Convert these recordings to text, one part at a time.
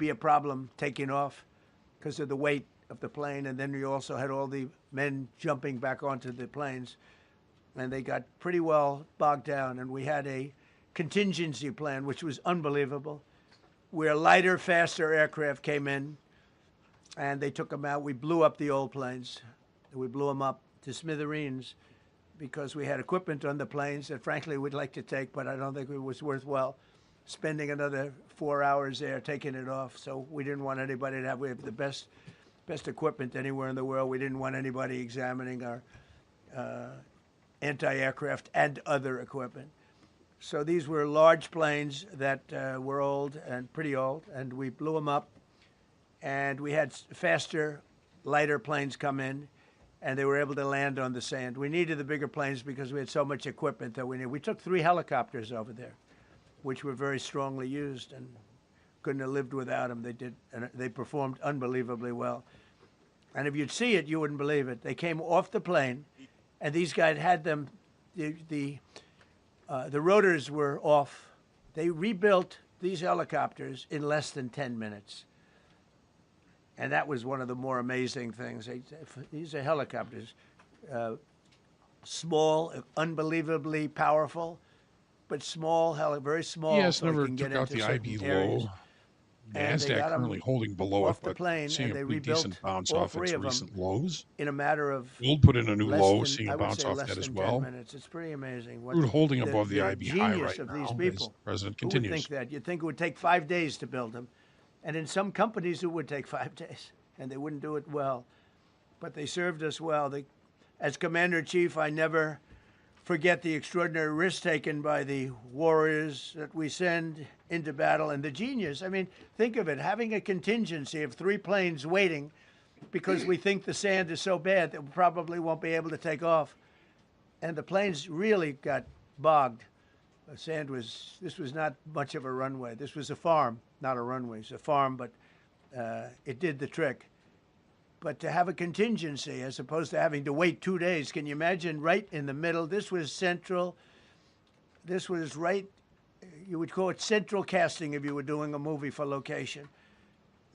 be a problem taking off because of the weight of the plane. And then you also had all the men jumping back onto the planes. And they got pretty well bogged down. And we had a contingency plan, which was unbelievable, where lighter, faster aircraft came in, and they took them out. We blew up the old planes. We blew them up to smithereens because we had equipment on the planes that, frankly, we'd like to take, but I don't think it was worthwhile spending another 4 hours there taking it off. So we didn't want anybody to have. We have the best equipment anywhere in the world. We didn't want anybody examining our anti-aircraft and other equipment. So these were large planes that were old and pretty old, and we blew them up. And we had faster, lighter planes come in, and they were able to land on the sand. We needed the bigger planes because we had so much equipment that we needed. We took 3 helicopters over there, which were very strongly used, and couldn't have lived without them. They did, and they performed unbelievably well. And if you'd see it, you wouldn't believe it. They came off the plane, and these guys had them. The rotors were off. They rebuilt these helicopters in less than 10 minutes. And that was one of the more amazing things. These are helicopters, small, unbelievably powerful, but small, very small. Yes, so never can took get out into the IB areas. low. And NASDAQ currently holding below off it, the but plane, seeing and a they pretty rebuilt decent bounce all off 3 its of them recent lows. in a matter of Gold put in a new less low, than, seeing I a would bounce say off less that as than well. 10 minutes. It's pretty amazing. Crude holding above the the IB high genius right of these now as people. President Who would continues. think that? You'd think it would take 5 days to build them. And in some companies, it would take 5 days, and they wouldn't do it well. But they served us well. As Commander-in-Chief, I never forget the extraordinary risk taken by the warriors that we send into battle and the genius. I mean, think of it, having a contingency of 3 planes waiting because we think the sand is so bad that we probably won't be able to take off. And the planes really got bogged. This was not much of a runway. This was a farm, not a runway. It's a farm, but it did the trick. But to have a contingency as opposed to having to wait 2 days, can you imagine right in the middle? This was central. This was right, you would call it central casting if you were doing a movie for location.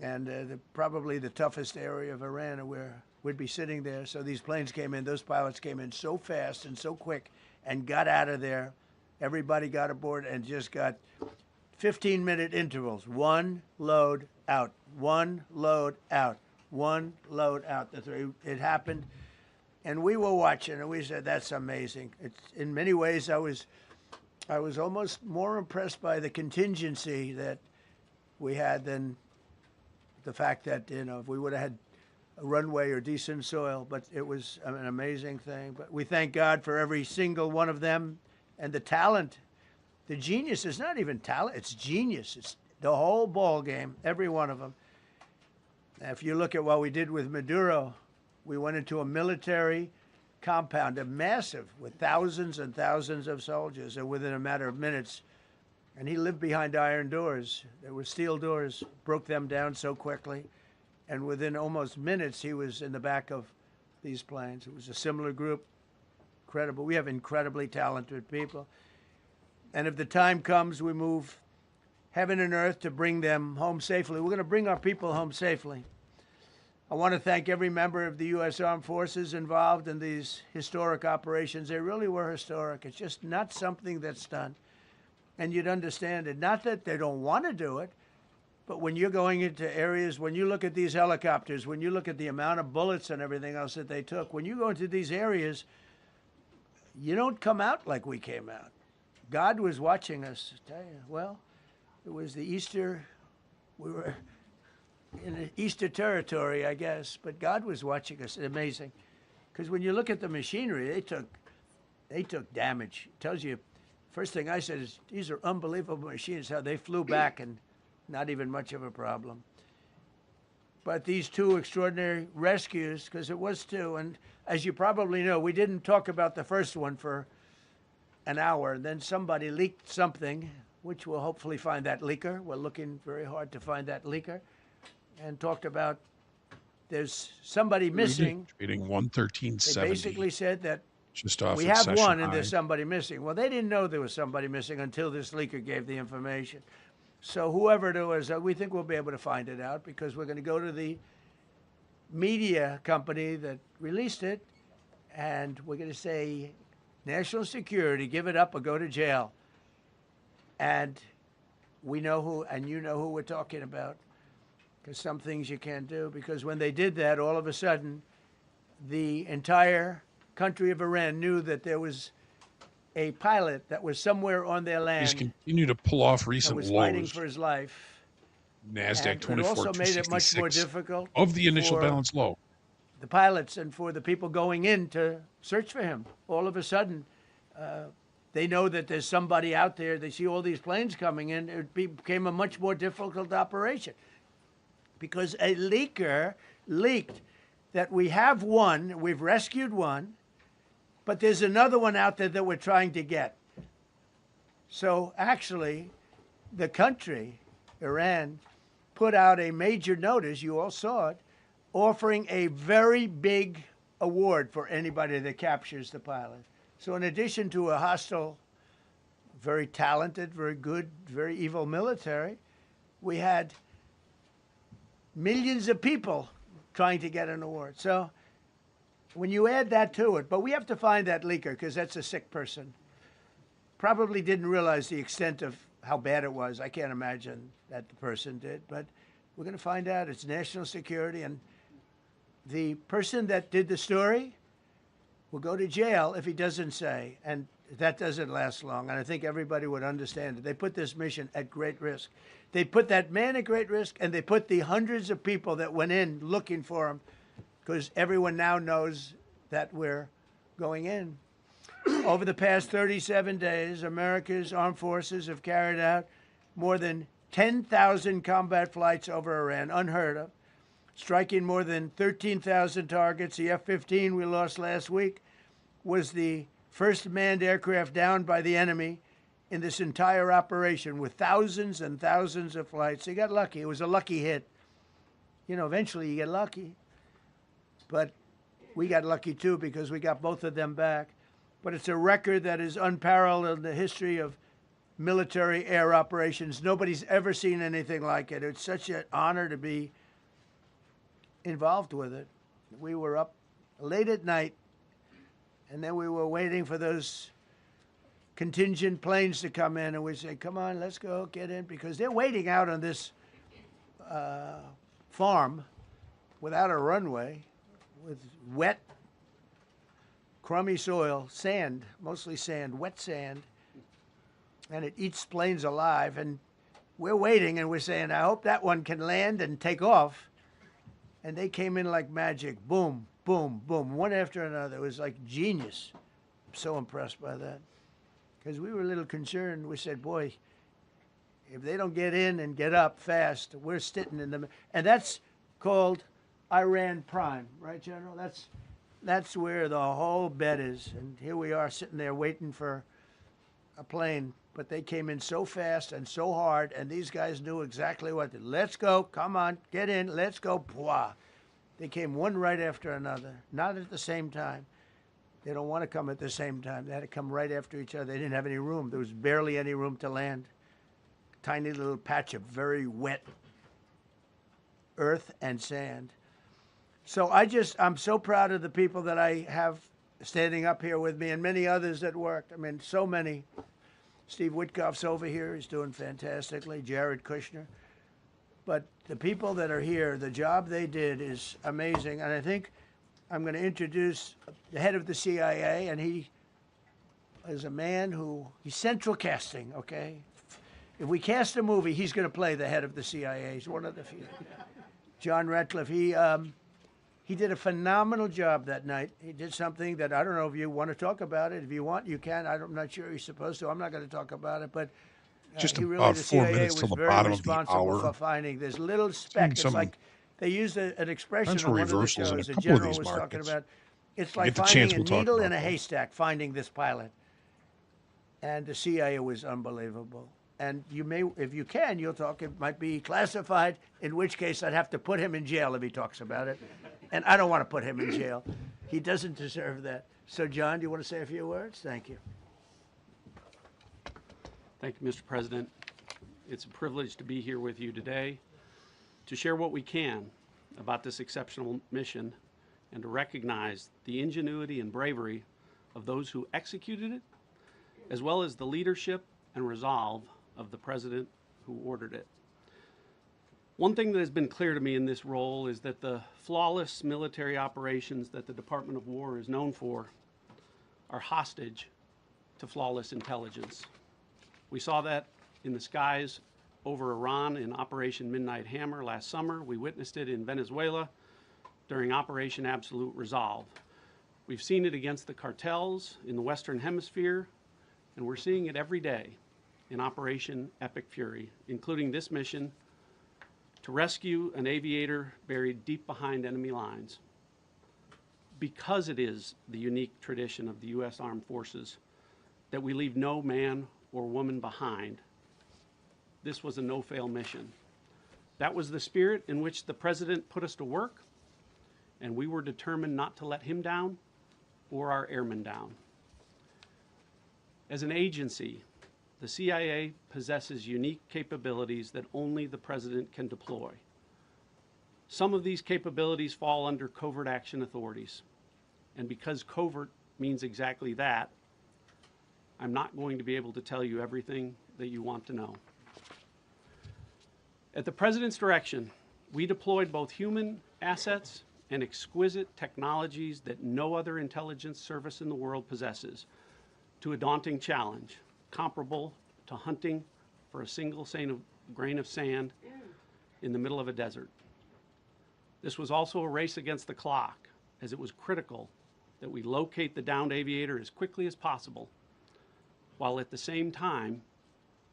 And probably the toughest area of Iran where we'd be sitting there. So these planes came in, those pilots came in so fast and so quick and got out of there. Everybody got aboard and just got 15-minute intervals. 1 load out, 1 load out. 1 load out. It happened, and we were watching, and we said, "That's amazing." It's in many ways, I was almost more impressed by the contingency that we had than the fact that if we would have had a runway or decent soil. But it was an amazing thing. But we thank God for every single one of them, and the talent, the genius is not even talent; it's genius. It's the whole ball game, every one of them. If you look at what we did with Maduro, we went into a military compound, a massive, with thousands and thousands of soldiers, and within a matter of minutes, and he lived behind iron doors. There were steel doors, broke them down so quickly, and within almost minutes, he was in the back of these planes. It was a similar group, incredible. We have incredibly talented people. And if the time comes, we move heaven and earth to bring them home safely. We're going to bring our people home safely. I want to thank every member of the U.S. Armed Forces involved in these historic operations. They really were historic. It's just not something that's done. And you'd understand it. Not that they don't want to do it, but when you're going into areas, when you look at these helicopters, when you look at the amount of bullets and everything else that they took, when you go into these areas, you don't come out like we came out. God was watching us. I tell you, well, it was the Easter, we were in the Easter territory, I guess, but God was watching us. It's amazing. Because when you look at the machinery, they took damage. It tells you, first thing I said is, these are unbelievable machines, how they flew back and not even much of a problem. But these 2 extraordinary rescues, because it was 2, and as you probably know, we didn't talk about the first one for an hour, and then somebody leaked something, which we'll hopefully find that leaker. We're looking very hard to find that leaker. And talked about there's somebody missing. Trading 113.70. They basically said that just off we have one high. and there's somebody missing. Well, they didn't know there was somebody missing until this leaker gave the information. So whoever it was, we think we'll be able to find it out because we're going to go to the media company that released it, and we're going to say, national security, give it up or go to jail. And we know who, and you know who we're talking about, because some things you can't do. Because when they did that, all of a sudden, the entire country of Iran knew that there was a pilot that was somewhere on their He's land continued to pull off that recent was fighting lows. for his life. NASDAQ And it also made it much more 24,266 difficult of the initial for balance low. the pilots and for the people going in to search for him. All of a sudden, they know that there's somebody out there. They see all these planes coming in. It became a much more difficult operation because a leaker leaked that we have one, we've rescued one, but there's another one out there that we're trying to get. So actually, the country, Iran, put out a major notice, you all saw it, offering a very big award for anybody that captures the pilot. So in addition to a hostile, very talented, very good, very evil military, we had millions of people trying to get an award. So when you add that to it, but we have to find that leaker because that's a sick person. Probably didn't realize the extent of how bad it was. I can't imagine that the person did, but we're going to find out. It's national security, and the person that did the story will go to jail if he doesn't say, and that doesn't last long, and I think everybody would understand it. They put this mission at great risk. They put that man at great risk, and they put the hundreds of people that went in looking for him, because everyone now knows that we're going in. Over the past 37 days, America's armed forces have carried out more than 10,000 combat flights over Iran, unheard of, striking more than 13,000 targets. The F-15 we lost last week was the first manned aircraft downed by the enemy in this entire operation with thousands and thousands of flights. They got lucky. It was a lucky hit. You know, eventually you get lucky. But we got lucky too because we got both of them back. But it's a record that is unparalleled in the history of military air operations. Nobody's ever seen anything like it. It's such an honor to be involved with it. We were up late at night, and then we were waiting for those contingent planes to come in, and we say, come on, let's go, get in, because they're waiting out on this farm without a runway, with wet, crummy soil, sand, mostly sand, wet sand, and it eats planes alive, and we're waiting, and we're saying, I hope that one can land and take off. And they came in like magic, boom, boom, boom, one after another. It was like genius. I'm so impressed by that. Because we were a little concerned. We said, boy, if they don't get in and get up fast, we're sitting in them. And that's called Iran Prime, right, General? That's where the whole bet is. And here we are sitting there waiting for a plane. But they came in so fast and so hard, and these guys knew exactly what to do. Let's go, come on, get in, let's go, Pwah. They came one right after another, not at the same time. They don't want to come at the same time. They had to come right after each other. They didn't have any room. There was barely any room to land. Tiny little patch of very wet earth and sand. So I'm so proud of the people that I have standing up here with me and many others that worked. I mean, so many. Steve Witkoff's over here. He's doing fantastically. Jared Kushner. But the people that are here, the job they did is amazing. And I think I'm going to introduce the head of the CIA, and he is a man he's central casting, okay? If we cast a movie, he's going to play the head of the CIA. He's one of the few. John Ratcliffe, he did a phenomenal job that night. He did something that I don't know if you want to talk about it. If you want, you can. I'm not sure you're supposed to. I'm not going to talk about it, but Just he about really, the 4 CIA minutes was till the very bottom of the responsible hour. for finding this little speck. It's some like they used an expression potential on one of the reversals in a shows. The couple of general these was talking markets. about. It's We like get the chance, finding a we'll talk needle about in a that. haystack, finding this pilot. And the CIA was unbelievable. And you may, if you can, you'll talk. It might be classified, in which case I'd have to put him in jail if he talks about it. And I don't want to put him in jail. He doesn't deserve that. So, John, do you want to say a few words? Thank you. Thank you, Mr. President. It's a privilege to be here with you today to share what we can about this exceptional mission and to recognize the ingenuity and bravery of those who executed it, as well as the leadership and resolve of the president who ordered it. One thing that has been clear to me in this role is that the flawless military operations that the Department of War is known for are hostage to flawless intelligence. We saw that in the skies over Iran in Operation Midnight Hammer last summer. We witnessed it in Venezuela during Operation Absolute Resolve. We've seen it against the cartels in the Western Hemisphere, and we're seeing it every day in Operation Epic Fury, including this mission to rescue an aviator buried deep behind enemy lines. Because it is the unique tradition of the U.S. Armed Forces that we leave no man or woman behind, this was a no-fail mission. That was the spirit in which the president put us to work, and we were determined not to let him down or our airmen down. As an agency, the CIA possesses unique capabilities that only the president can deploy. Some of these capabilities fall under covert action authorities. And because covert means exactly that, I'm not going to be able to tell you everything that you want to know. At the president's direction, we deployed both human assets and exquisite technologies that no other intelligence service in the world possesses to a daunting challenge, comparable to hunting for a single grain of sand in the middle of a desert. This was also a race against the clock, as it was critical that we locate the downed aviator as quickly as possible, while at the same time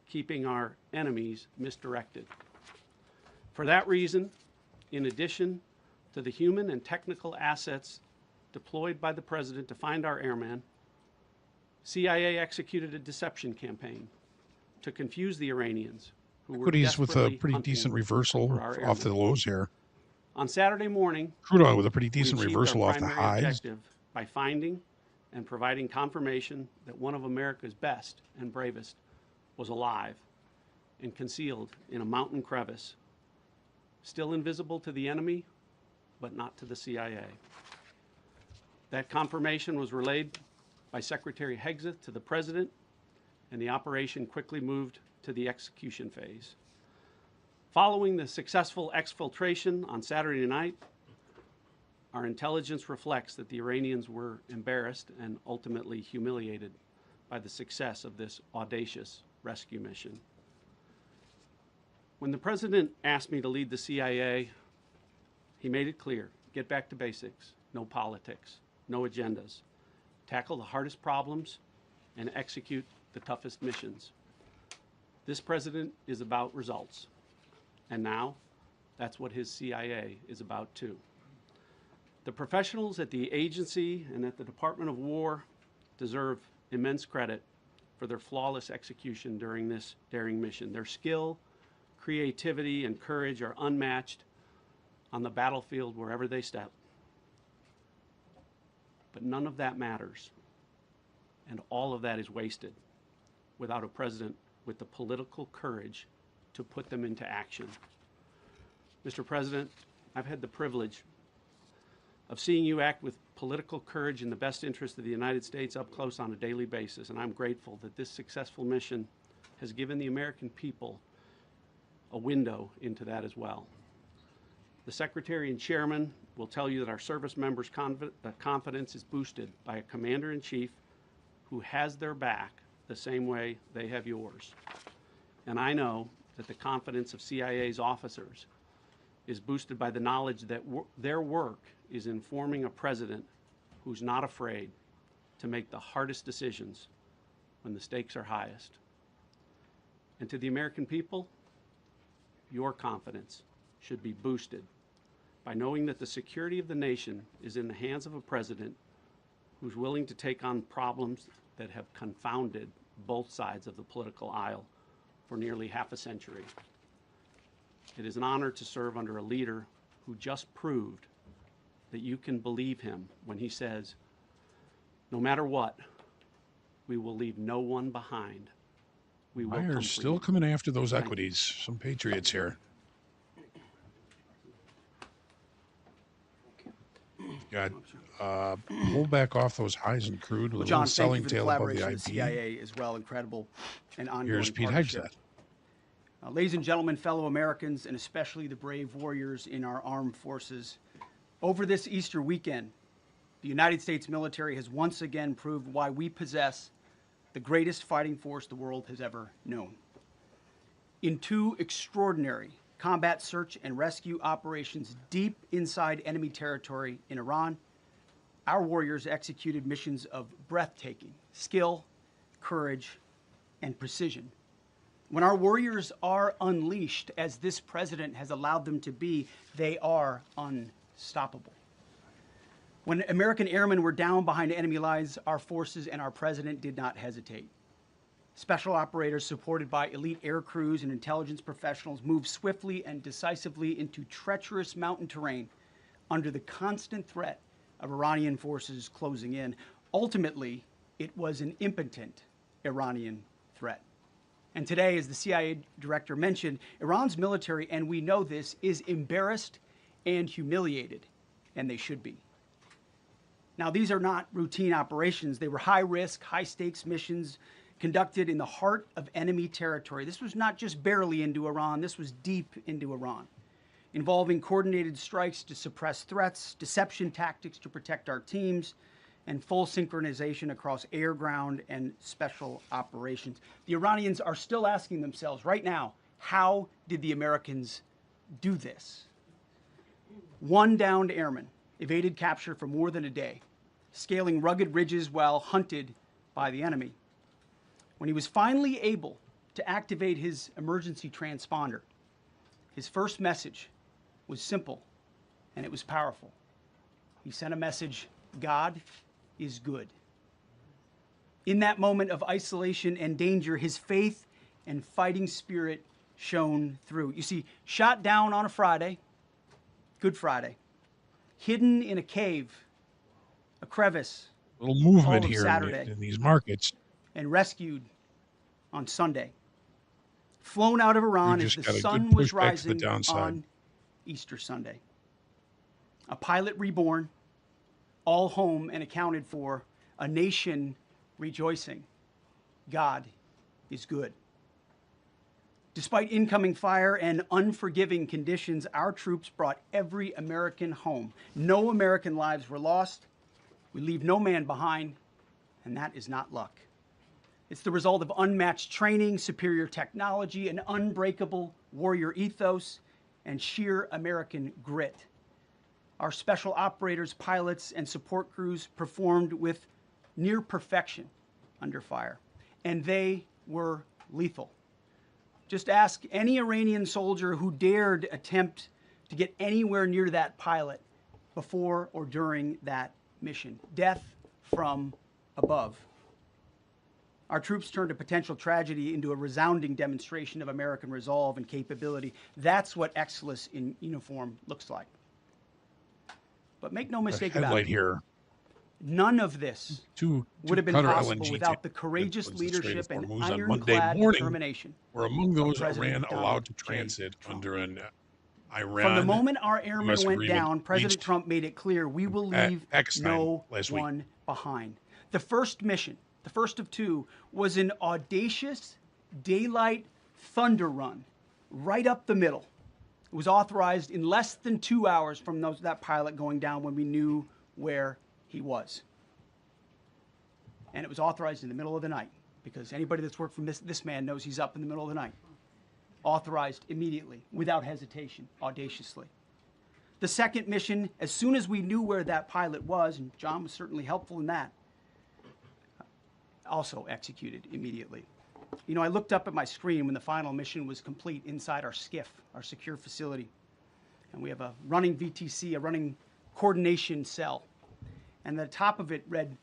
keeping our enemies misdirected. For that reason, in addition to the human and technical assets deployed by the president to find our airmen, CIA executed a deception campaign to confuse the Iranians who were Equities with a desperately pretty hunting decent for reversal our off the airmen. lows here. On Saturday morning, Crude oil with a pretty we decent achieved reversal our off the primary highs. objective by finding and providing confirmation that one of America's best and bravest was alive and concealed in a mountain crevice, still invisible to the enemy, but not to the CIA. That confirmation was relayed by Secretary Hegseth to the president, and the operation quickly moved to the execution phase. Following the successful exfiltration on Saturday night, our intelligence reflects that the Iranians were embarrassed and ultimately humiliated by the success of this audacious rescue mission. When the president asked me to lead the CIA, he made it clear: get back to basics, no politics, no agendas, tackle the hardest problems, and execute the toughest missions. This president is about results, and now that's what his CIA is about too. The professionals at the agency and at the Department of War deserve immense credit for their flawless execution during this daring mission. Their skill, creativity, and courage are unmatched on the battlefield wherever they step. But none of that matters, and all of that is wasted without a president with the political courage to put them into action. Mr. President, I've had the privilege of seeing you act with political courage in the best interest of the United States up close on a daily basis, and I'm grateful that this successful mission has given the American people a window into that as well. The Secretary and Chairman will tell you that our service members' confidence is boosted by a Commander-in-Chief who has their back the same way they have yours. And I know that the confidence of CIA's officers is boosted by the knowledge that their work is informing a president who's not afraid to make the hardest decisions when the stakes are highest. And to the American people, your confidence should be boosted by knowing that the security of the nation is in the hands of a president who's willing to take on problems that have confounded both sides of the political aisle for nearly half a century. It is an honor to serve under a leader who just proved that you can believe him when he says, no matter what, we will leave no one behind we will come Buyers for still you. coming after those Thank you. equities. Some patriots here. Got pull back off those highs in crude with Well, a little John, thank you selling for the tail above the collaboration with the IP. CIA as well. Incredible and ongoing Here's Pete partnership. Hegseth. Ladies and gentlemen, fellow Americans, and especially the brave warriors in our armed forces, over this Easter weekend, the United States military has once again proved why we possess the greatest fighting force the world has ever known. In two extraordinary combat search and rescue operations deep inside enemy territory in Iran, our warriors executed missions of breathtaking skill, courage, and precision. When our warriors are unleashed, as this president has allowed them to be, they are unstoppable. When American airmen were down behind enemy lines, our forces and our president did not hesitate. Special operators supported by elite air crews and intelligence professionals moved swiftly and decisively into treacherous mountain terrain under the constant threat of Iranian forces closing in. Ultimately, it was an impotent Iranian threat. And today, as the CIA director mentioned, Iran's military, and we know this, is embarrassed and humiliated, and they should be. Now, these are not routine operations. They were high-risk, high-stakes missions conducted in the heart of enemy territory. This was not just barely into Iran, this was deep into Iran, involving coordinated strikes to suppress threats, deception tactics to protect our teams, and full synchronization across air, ground, and special operations. The Iranians are still asking themselves right now, how did the Americans do this? One downed airman evaded capture for more than a day, scaling rugged ridges while hunted by the enemy. When he was finally able to activate his emergency transponder, his first message was simple and it was powerful. He sent a message, God is good. In that moment of isolation and danger, his faith and fighting spirit shone through. You see, shot down on a Friday, Good Friday, hidden in a cave, a crevice, Little movement all of here Saturday, in these markets. and rescued on Sunday. Flown out of Iran as just the got a good sun was pushback to the rising downside. on Easter Sunday. A pilot reborn, all home and accounted for, a nation rejoicing. God is good. Despite incoming fire and unforgiving conditions, our troops brought every American home. No American lives were lost. We leave no man behind, and that is not luck. It's the result of unmatched training, superior technology, an unbreakable warrior ethos, and sheer American grit. Our special operators, pilots, and support crews performed with near perfection under fire, and they were lethal. Just ask any Iranian soldier who dared attempt to get anywhere near that pilot before or during that mission. Death from above. Our troops turned a potential tragedy into a resounding demonstration of American resolve and capability. That's what excellence in uniform looks like. But make no mistake about Headlight it, here. none of this Two would have been Qatar possible LNG without the tanks courageous towards the Strait of leadership and Hormuz on Monday ironclad morning determination were among those President Iran Donald allowed to J. transit Trump. under an From the Iran moment our airmen US went agreement down, President reached Trump made it clear we will at leave Pakistan no last week. one behind. The first mission, the first of two, was an audacious daylight thunder run right up the middle. It was authorized in less than 2 hours from that pilot going down when we knew where he was. And it was authorized in the middle of the night because anybody that's worked for this man knows he's up in the middle of the night. Authorized immediately, without hesitation, audaciously. The second mission, as soon as we knew where that pilot was, and John was certainly helpful in that, also executed immediately. You know, I looked up at my screen when the final mission was complete inside our SCIF, our secure facility. And we have a running VTC, a running coordination cell. And the top of it read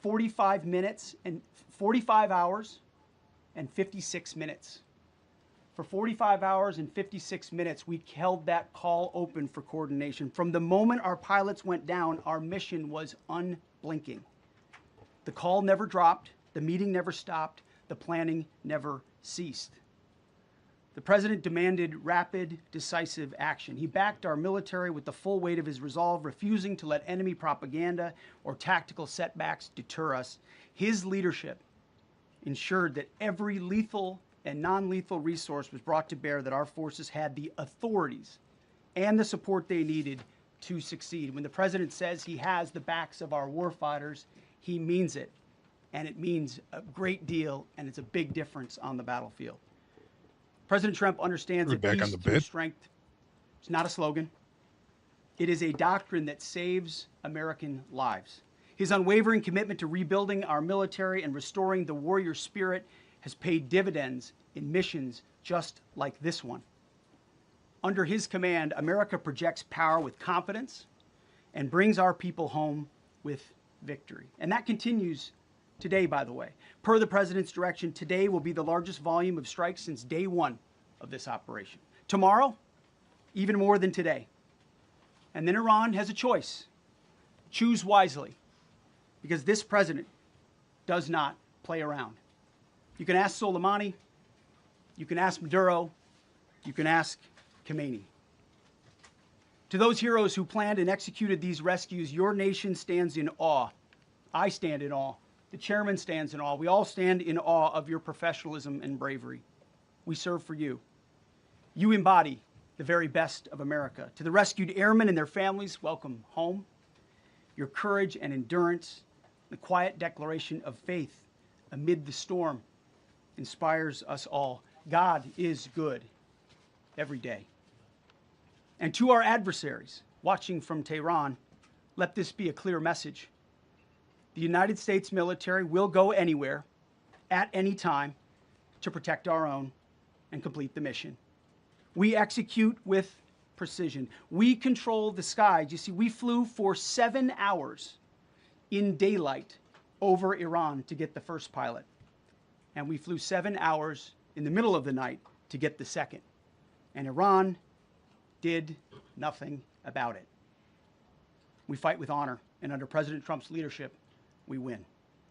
45 minutes and 45 hours and 56 minutes. For 45 hours and 56 minutes, we held that call open for coordination. From the moment our pilots went down, our mission was unblinking. The call never dropped, the meeting never stopped, the planning never ceased. The president demanded rapid, decisive action. He backed our military with the full weight of his resolve, refusing to let enemy propaganda or tactical setbacks deter us. His leadership ensured that every lethal and non lethal resource was brought to bear, that our forces had the authorities and the support they needed to succeed. When the president says he has the backs of our warfighters, he means it. And it means a great deal, and it's a big difference on the battlefield. President Trump understands We're that back on peace the through bit. strength is not a slogan. It is a doctrine that saves American lives. His unwavering commitment to rebuilding our military and restoring the warrior spirit has paid dividends in missions just like this one. Under his command, America projects power with confidence and brings our people home with victory. And that continues today, by the way. Per the president's direction, today will be the largest volume of strikes since day one of this operation. Tomorrow, even more than today. And then Iran has a choice. Choose wisely, because this president does not play around. You can ask Soleimani, you can ask Maduro, you can ask Khomeini. To those heroes who planned and executed these rescues, your nation stands in awe. I stand in awe. The chairman stands in awe. We all stand in awe of your professionalism and bravery. We serve for you. You embody the very best of America. To the rescued airmen and their families, welcome home. Your courage and endurance, the quiet declaration of faith amid the storm, inspires us all. God is good every day. And to our adversaries watching from Tehran, let this be a clear message. The United States military will go anywhere, at any time, to protect our own and complete the mission. We execute with precision. We control the skies. You see, we flew for 7 hours in daylight over Iran to get the first pilot. And we flew 7 hours in the middle of the night to get the second. And Iran did nothing about it. We fight with honor, and under President Trump's leadership, we win.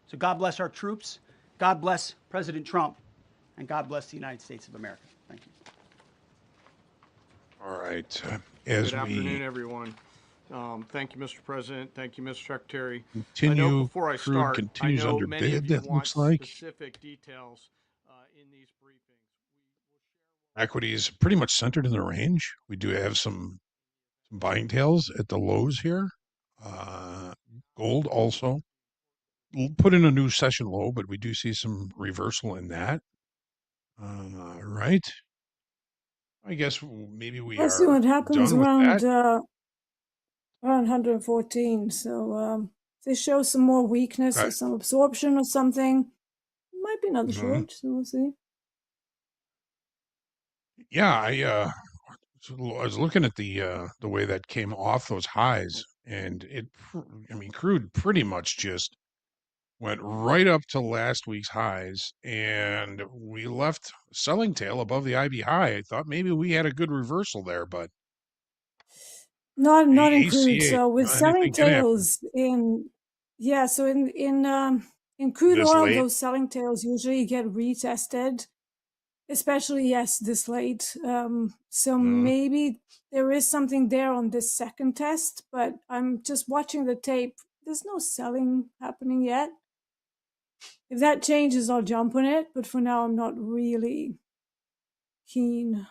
So God bless our troops, God bless President Trump, and God bless the United States of America. Thank you. All right. As Good afternoon, we everyone. Thank you, Mr. President. Thank you, Mr. Secretary. I know continue, before I crude start, I continues know under many of bid, you that want looks like. specific details in these briefings. Equities pretty much centered in the range. We do have some buying tails at the lows here. Gold also put in a new session low, but we do see some reversal in that. Right. I guess maybe we We'll see are what happens done with that. around 114. So if they show some more weakness Okay. or some absorption or something, might be another Mhm. short. So we'll see. Yeah, I was looking at the way that came off those highs, and I mean, crude pretty much just went right up to last week's highs, and we left selling tail above the IB high. I thought maybe we had a good reversal there, but Not in crude. ACA, So with selling anything can happen tails so in crude this oil, late. those selling tails usually get retested, especially this late. So Mhm. maybe there is something there on this second test, but I'm just watching the tape. There's no selling happening yet. If that changes, I'll jump on it, but for now, I'm not really keen.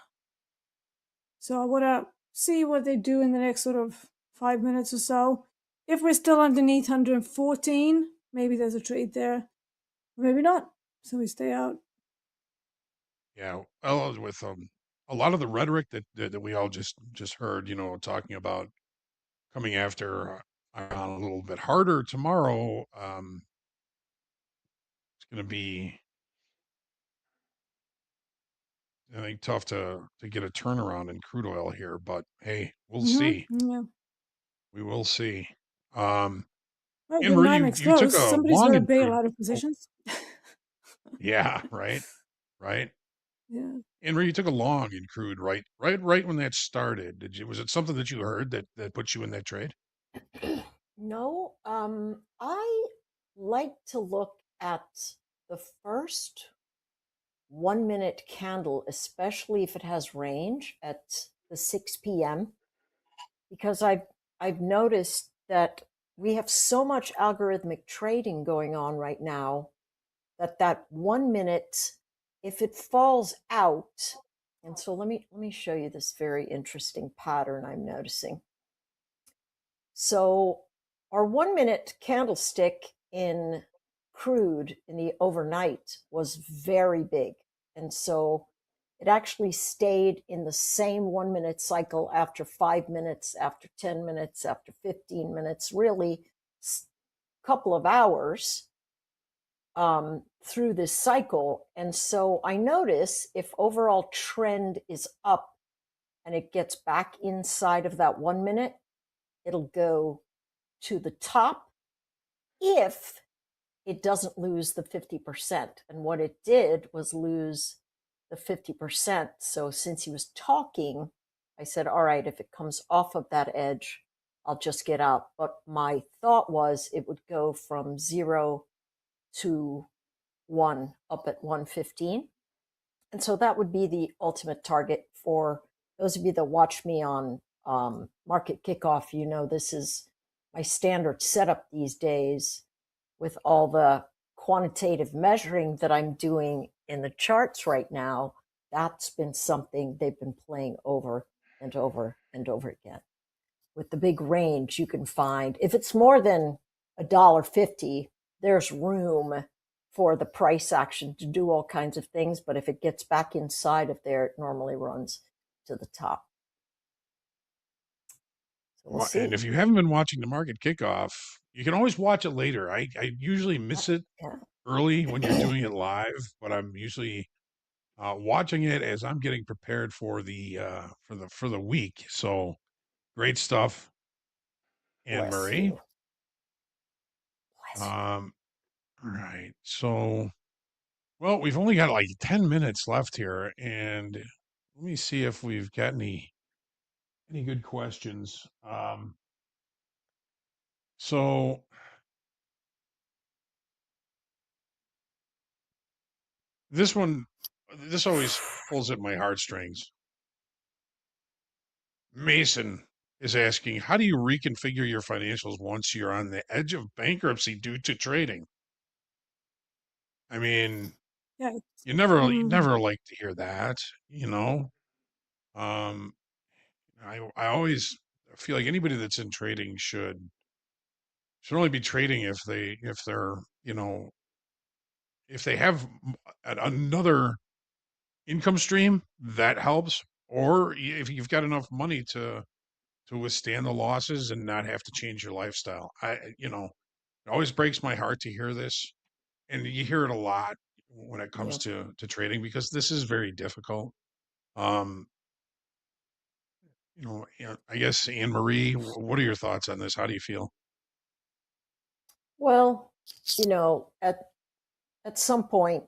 So I want to see what they do in the next sort of 5 minutes or so. If we're still underneath 114, maybe there's a trade there. Maybe not. So we stay out. Yeah, well, with a lot of the rhetoric that we all just heard, talking about coming after Iran a little bit harder tomorrow. It's going to be, I think, tough to get a turnaround in crude oil here. But hey, we'll see. Yeah. We will see. Um, Oh, good Amber, NYMEX you took close. a Somebody's got long to in bail crude. out of Oh, positions. yeah, right. Yeah. Amber, you took a long in crude, right when that started. Did you? Was it something that you heard that put you in that trade? No, I like to look at the first 1 minute candle, especially if it has range at the 6 p.m. because I've noticed that we have so much algorithmic trading going on right now that 1 minute, if it falls out, and so let me show you this very interesting pattern I'm noticing. So our 1 minute candlestick in crude in the overnight was very big. And so it actually stayed in the same 1 minute cycle after 5 minutes, after 10 minutes, after 15 minutes, really a couple of hours through this cycle. And so I notice if overall trend is up and it gets back inside of that 1 minute, it'll go to the top if it doesn't lose the 50%. And what it did was lose the 50%. So since he was talking, I said, all right, if it comes off of that edge, I'll just get out. But my thought was it would go from 0 to 1 up at 115. And so that would be the ultimate target for those of you that watch me on Market Kickoff. You know, this is my standard setup these days with all the quantitative measuring that I'm doing in the charts right now. That's been something they've been playing over and over and over again. With the big range you can find, if it's more than $1.50, there's room for the price action to do all kinds of things. But if it gets back inside of there, it normally runs to the top. So we'll see. And if you haven't been watching the market kickoff, you can always watch it later. I usually miss it early when you're doing it live, but I'm usually watching it as I'm getting prepared for the week. So great stuff, Anne Bless Marie. you. Bless you. All right. So, well, we've only got like 10 minutes left here, and let me see if we've got any good questions. So this always pulls at my heartstrings. Mason is asking, how do you reconfigure your financials once you're on the edge of bankruptcy due to trading? I mean, Yeah. you never Mm, like to hear that, you know. Um, I always feel like anybody that's in trading should only be trading if they're, you know, if they have another income stream that helps, or if you've got enough money to withstand the losses and not have to change your lifestyle. You know, it always breaks my heart to hear this, and you hear it a lot when it comes Yeah. to trading because this is very difficult. Um, I guess Anne Marie, what are your thoughts on this? How do you feel? Well, at some point,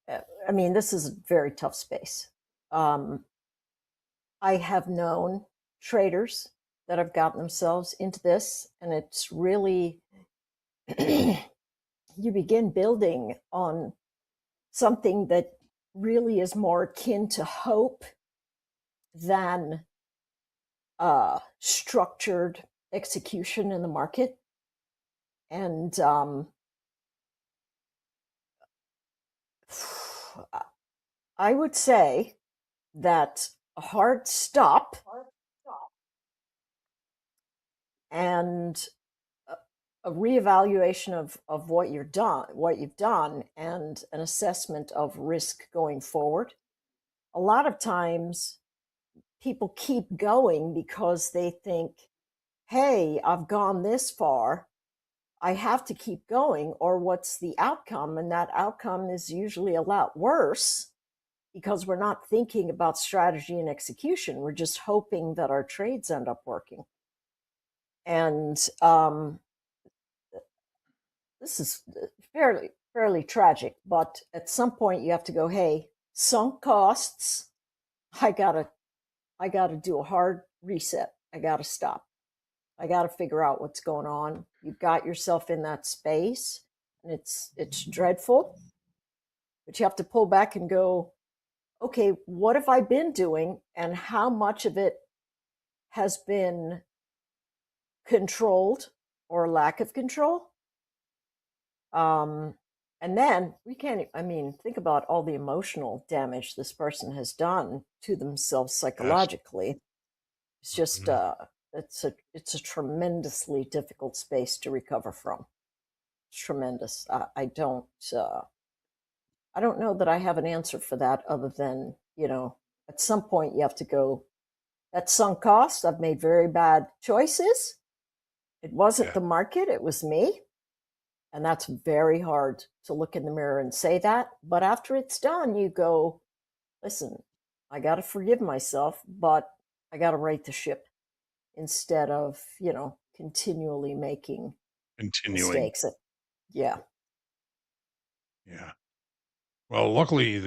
I mean, this is a very tough space. I have known traders that have gotten themselves into this, and it's really, you begin building on something that really is more akin to hope than structured execution in the market. And I would say that a hard stop and a reevaluation of what you've done, and an assessment of risk going forward. A lot of times people keep going because they think, hey, I've gone this far, I have to keep going, or what's the outcome? And that outcome is usually a lot worse because we're not thinking about strategy and execution. We're just hoping that our trades end up working. And this is fairly tragic, but at some point you have to go, hey, sunk costs, I gotta do a hard reset. I gotta stop. I gotta figure out what's going on. You've got yourself in that space, and it's dreadful, but you have to pull back and go, okay, what have I been doing, and how much of it has been controlled or lack of control? And then we can't, I mean, think about all the emotional damage this person has done to themselves Yes. psychologically. It's just, Mhm. it's a tremendously difficult space to recover from. It's tremendous. I don't know that I have an answer for that other than, at some point you have to go, at sunk cost, I've made very bad choices. It wasn't Yeah. the market, it was me. And that's very hard to look in the mirror and say that. But after it's done, you go, listen, I got to forgive myself, but I got to right the ship instead of, continually making Continuing. mistakes. Yeah. Yeah. Well, luckily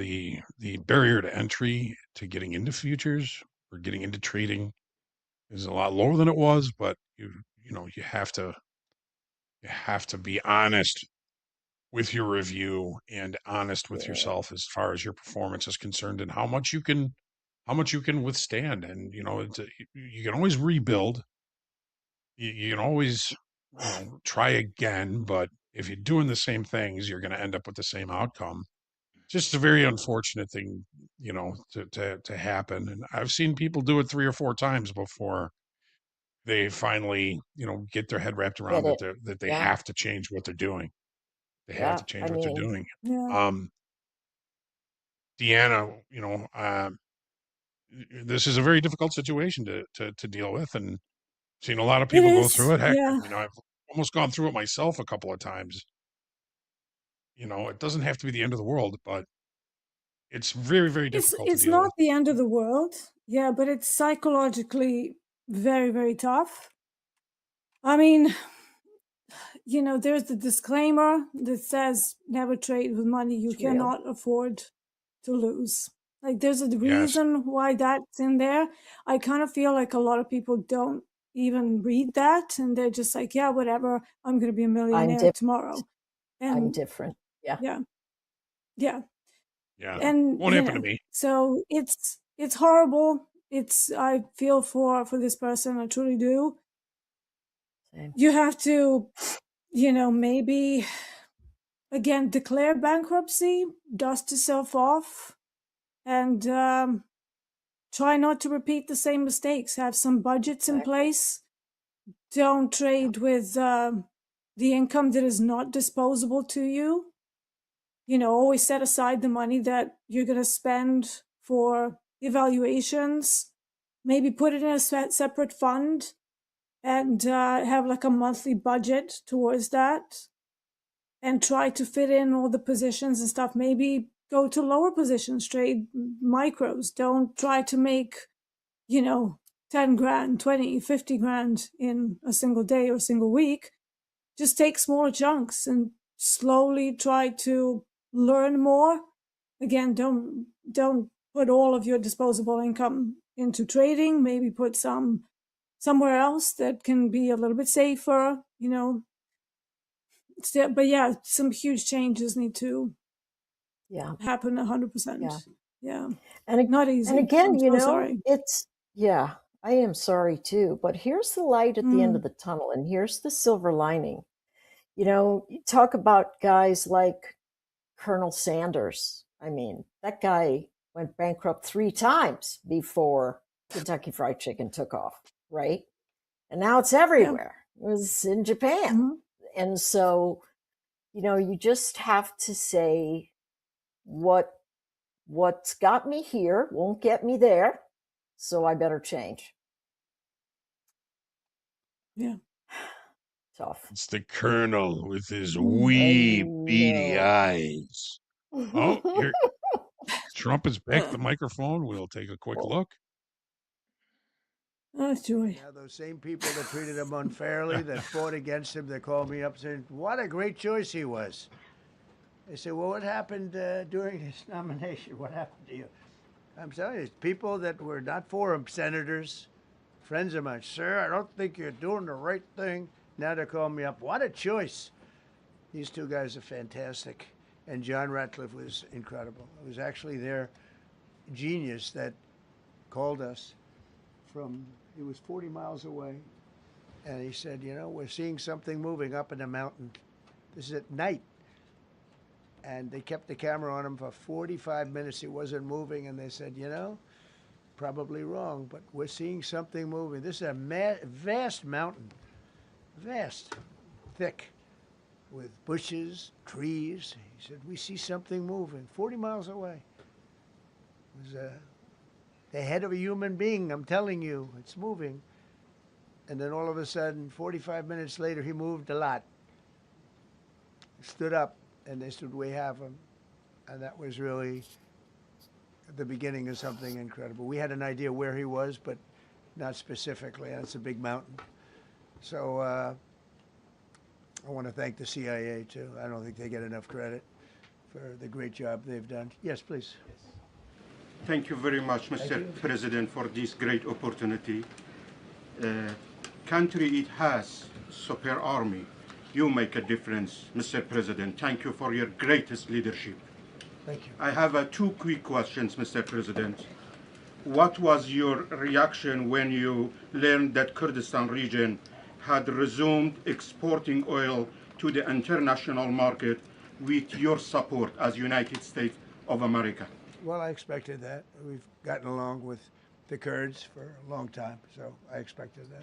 the barrier to entry to getting into futures or getting into trading is a lot lower than it was, but you have to be honest with your review and honest with Yeah. yourself as far as your performance is concerned and how much you can withstand. And you can always rebuild. You can always try again, but if you're doing the same things, you're going to end up with the same outcome. Just a very unfortunate thing, to happen. And I've seen people do it 3 or 4 times before they finally, get their head wrapped around Get it. that they Yeah. have to change what they're doing. They have Yeah. to change I what they're mean, doing. Yeah. Um, Deanna, this is a very difficult situation to deal with, and seen a lot of It people go through is. it. Heck, Yeah. I've almost gone through it myself a couple of times. It doesn't have to be the end of the world, but it's very, very difficult to It's deal not with. the end of the world. Yeah, but it's psychologically very, very tough. I mean, there's the disclaimer that says never trade with money you it's real. cannot afford to lose. Like, there's a Yes, reason why that's in there. I kind of feel like a lot of people don't even read that, and they're just like, yeah, whatever, I'm going to be a I'm millionaire different. tomorrow. I'm And different. Yeah. yeah, yeah. yeah, And, won't happen to me. so it's horrible. I feel for this person, I truly do. Same. You have to, maybe again declare bankruptcy, dust yourself off, and try not to repeat the same mistakes. Have some budgets in Exactly. place. Don't trade with the income that is not disposable to you. Always set aside the money that you're going to spend for evaluations. Maybe put it in a separate fund and have like a monthly budget towards that, and try to fit in all the positions and stuff. Maybe go to lower positions, trade micros. Don't try to make, 10 grand, 20, 50 grand in a single day or a single week. Just take smaller chunks and slowly try to learn more. Again, don't put all of your disposable income into trading. Maybe put some somewhere else that can be a little bit safer, Still, but yeah, some huge changes need to Yeah. happen Yeah. 100%. Yeah, And not and easy. again, I'm so sorry. it's yeah, I am sorry too, but here's the light at the end Mm, of the tunnel, and here's the silver lining. You talk about guys like Colonel Sanders. I mean, that guy went bankrupt 3 times before Kentucky Fried Chicken took off, right? And now it's yeah. everywhere. It was in Japan. Hmm. And so, you just have to say what's got me here won't get me there, so I better change. Yeah. Tough. It's the Colonel with his Mm. I wee beady know. eyes. Oh, here Trump has back the microphone. We'll take a quick look. Oh, joy. Now, those same people that treated him unfairly, that fought against him, that called me up saying, what a great choice he was. They said, well, what happened during his nomination? What happened to you? I'm telling you, people that were not for him, senators, friends of mine, sir, I don't think you're doing the right thing. Now they're calling me up. What a choice. These two guys are fantastic. And John Ratcliffe was incredible. It was actually their genius that called us from, he was 40 miles away. And he said, you know, we're seeing something moving up in the mountain. This is at night. And they kept the camera on him for 45 minutes. He wasn't moving. And they said, you know, probably wrong, but we're seeing something moving. This is a vast mountain, vast, thick, with bushes, trees. He said, we see something moving 40 miles away. It was the head of a human being, I'm telling you, it's moving. And then all of a sudden, 45 minutes later, he moved a lot. Stood up, and they said, we have him. And that was really the beginning of something incredible. We had an idea where he was, but not specifically, and it's a big mountain. So I want to thank the CIA, too. I don't think they get enough credit for the great job they've done. Yes, please. Thank you very much, Mr. President, for this great opportunity. Country, it has super army. You make a difference, Mr. President. Thank you for your greatest leadership. Thank you. I have two quick questions, Mr. President. What was your reaction when you learned that Kurdistan region had resumed exporting oil to the international market with your support as United States of America? Well, I expected that. We've gotten along with the Kurds for a long time, so I expected that.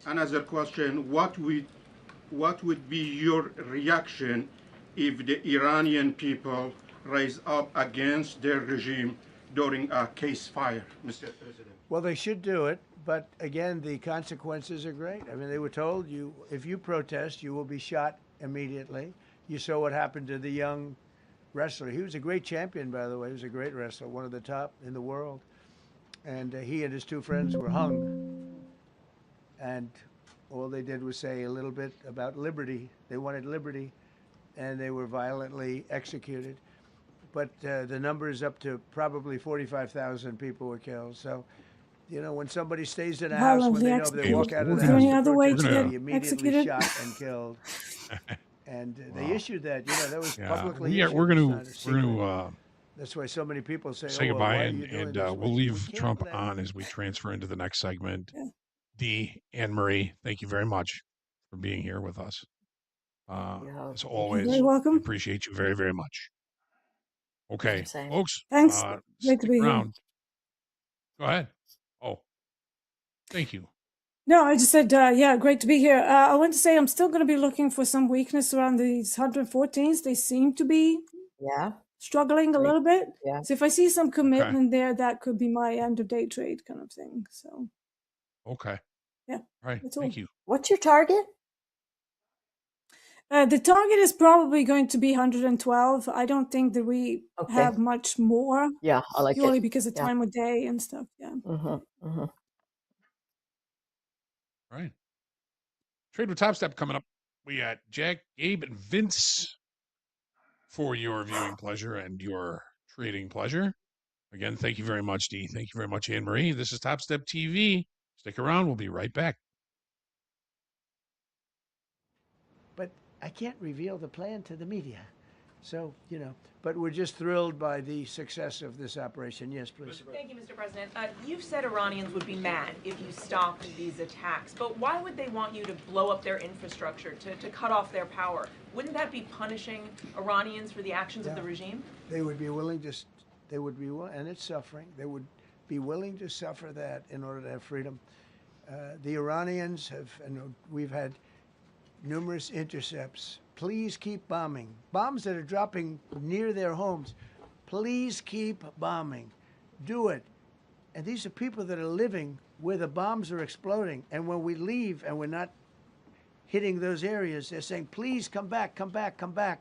Another question, what would be your reaction if the Iranian people rise up against their regime during a ceasefire, Mr. President? Well, they should do it, but again, the consequences are great. I mean, they were told if you protest, you will be shot immediately. You saw what happened to the young wrestler. He was a great champion, by the way. He was a great wrestler, one of the top in the world. And he and his two friends were hung. And all they did was say a little bit about liberty. They wanted liberty, and they were violently executed. But the number is up to probably 45,000 people were killed. So, you know, when somebody stays in a house, when they know they walk out of the Is there house any to other way protest, to they'll get be immediately executed? shot and killed. And they issued that, you know, that was Yeah, publicly yeah, issued. we're It's gonna not a secret. That's why so many people say, say "Oh, well, goodbye, why are you doing and this?" we'll We leave can't Trump let- on as we transfer into the next segment. Yeah. Dee, Anne Marie, thank you very much for being here with us. Yeah, As thank you. always, You're welcome. we appreciate you very, very much. Okay, Same. folks, Thanks. Great to stick be here. around. Go ahead. Oh, thank you. No, I just said, yeah, great to be here. I want to say I'm still going to be looking for some weakness around these 114s. They seem to be Yeah. struggling a Great. little bit. Yeah. So if I see some commitment there, that could be my end of day trade kind of thing. So Okay. yeah, All right. that's all. Thank you. What's your target? The target is probably going to be 112. I don't think that we Okay. have much more, Yeah, I like purely it. because of Yeah. time of day and stuff. Yeah. Mm-hmm. Mm-hmm. All right. Trade with Top Step coming up. We got Jack, Gabe, and Vince for your viewing pleasure and your trading pleasure. Again, thank you very much, Dee. Thank you very much, Anne Marie. This is Top Step TV. Stick around. We'll be right back. But I can't reveal the plan to the media. So, you know, but we're just thrilled by the success of this operation. Yes, please. Thank you, Mr. President. You've said Iranians would be mad if you stopped these attacks, but why would they want you to blow up their infrastructure, to cut off their power? Wouldn't that be punishing Iranians for the actions of the regime? They would be willing to, and it's suffering, they would be willing to suffer that in order to have freedom. The Iranians have, and we've had numerous intercepts. Please keep bombing. Bombs that are dropping near their homes. Please keep bombing. Do it. And these are people that are living where the bombs are exploding. And when we leave and we're not hitting those areas, they're saying, please come back, come back, come back.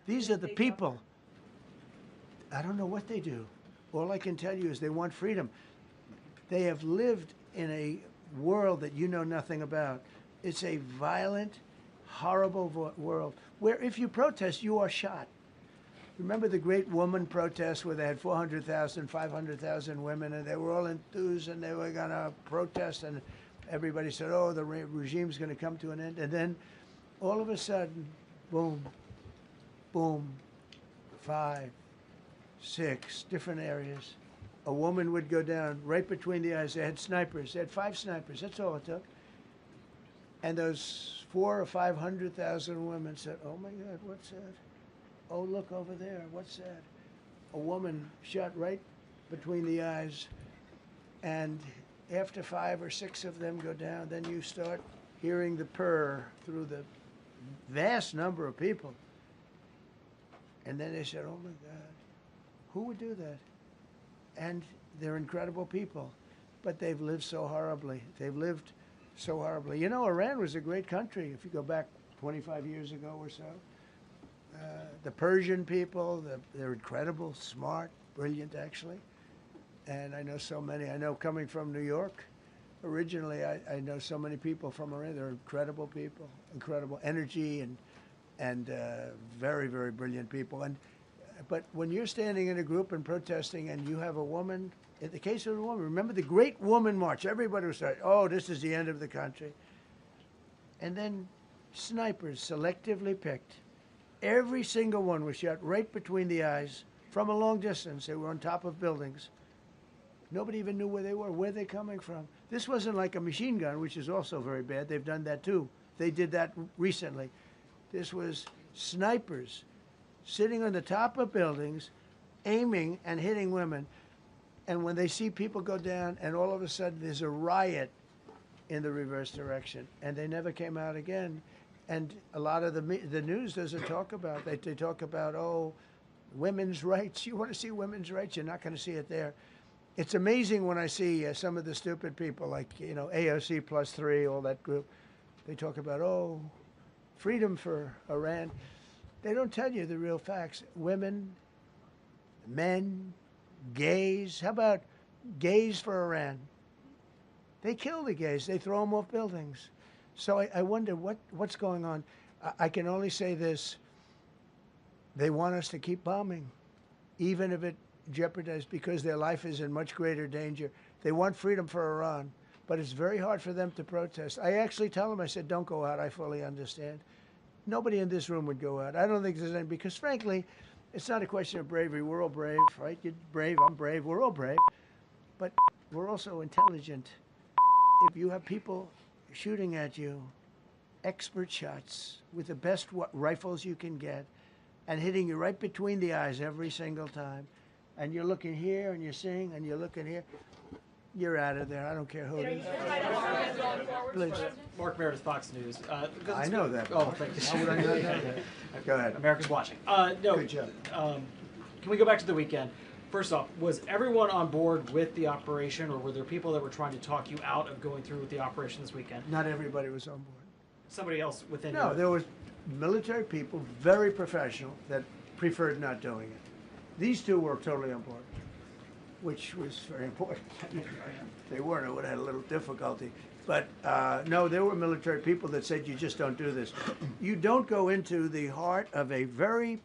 These are the people. I don't know what they do. All I can tell you is they want freedom. They have lived in a world that you know nothing about. It's a violent, horrible world where if you protest, you are shot. Remember the great woman protests where they had 400,000, 500,000 women, and they were all enthused and they were going to protest, and everybody said, oh, the regime's going to come to an end. And then all of a sudden, boom, boom, 5, 6 different areas. A woman would go down right between the eyes. They had snipers. They had 5 snipers. That's all it took. And those 400,000 or 500,000 women said, "Oh my God, what's that? Oh, look over there. What's that?" A woman shot right between the eyes, and after 5 or 6 of them go down, then you start hearing the purr through the vast number of people. And then they said, "Oh my God, who would do that?" And they're incredible people, but they've lived so horribly. They've lived so horribly. You know, Iran was a great country if you go back 25 years ago or so. The Persian people, they're incredible, smart, brilliant, actually. And I know so many. I know coming from New York, originally, I know so many people from Iran. They're incredible people, incredible energy, and very, very brilliant people. But when you're standing in a group and protesting, and you have a woman, in the case of the woman, remember the Great Woman March. Everybody was saying, "Oh, this is the end of the country." And then snipers selectively picked. Every single one was shot right between the eyes from a long distance. They were on top of buildings. Nobody even knew where they were, where they're coming from. This wasn't like a machine gun, which is also very bad. They've done that too. They did that recently. This was snipers sitting on the top of buildings, aiming and hitting women. And when they see people go down, and all of a sudden there's a riot in the reverse direction, and they never came out again. And a lot of the news doesn't talk about that. They talk about, oh, women's rights. You want to see women's rights? You're not going to see it there. It's amazing when I see some of the stupid people like, AOC +3, all that group. They talk about, oh, freedom for Iran. They don't tell you the real facts. Women, men, gays. How about gays for Iran? They kill the gays. They throw them off buildings. So I wonder what's going on. I can only say this. They want us to keep bombing, even if it jeopardizes, because their life is in much greater danger. They want freedom for Iran, but it's very hard for them to protest. I actually tell them, I said, don't go out. I fully understand. Nobody in this room would go out. I don't think there's any, because frankly, it's not a question of bravery. We're all brave, right? You're brave, I'm brave, we're all brave. But we're also intelligent. If you have people shooting at you, expert shots with the best rifles you can get, and hitting you right between the eyes every single time, and you're looking here and you're seeing and you're looking here, you're out of there. I don't care who it is. Please. Mark Meredith, Fox News. I know that. Oh, thank you. How would I not know that? Go ahead. America's watching. No. Good job. Can we go back to the weekend? First off, was everyone on board with the operation, or were there people that were trying to talk you out of going through with the operation this weekend? Not everybody was on board. Somebody else within No, you? there was military people, very professional, that preferred not doing it. These two were totally on board, which was very important. If they weren't, I would have had a little difficulty. But no, there were military people that said, you just don't do this. You don't go into the heart of a very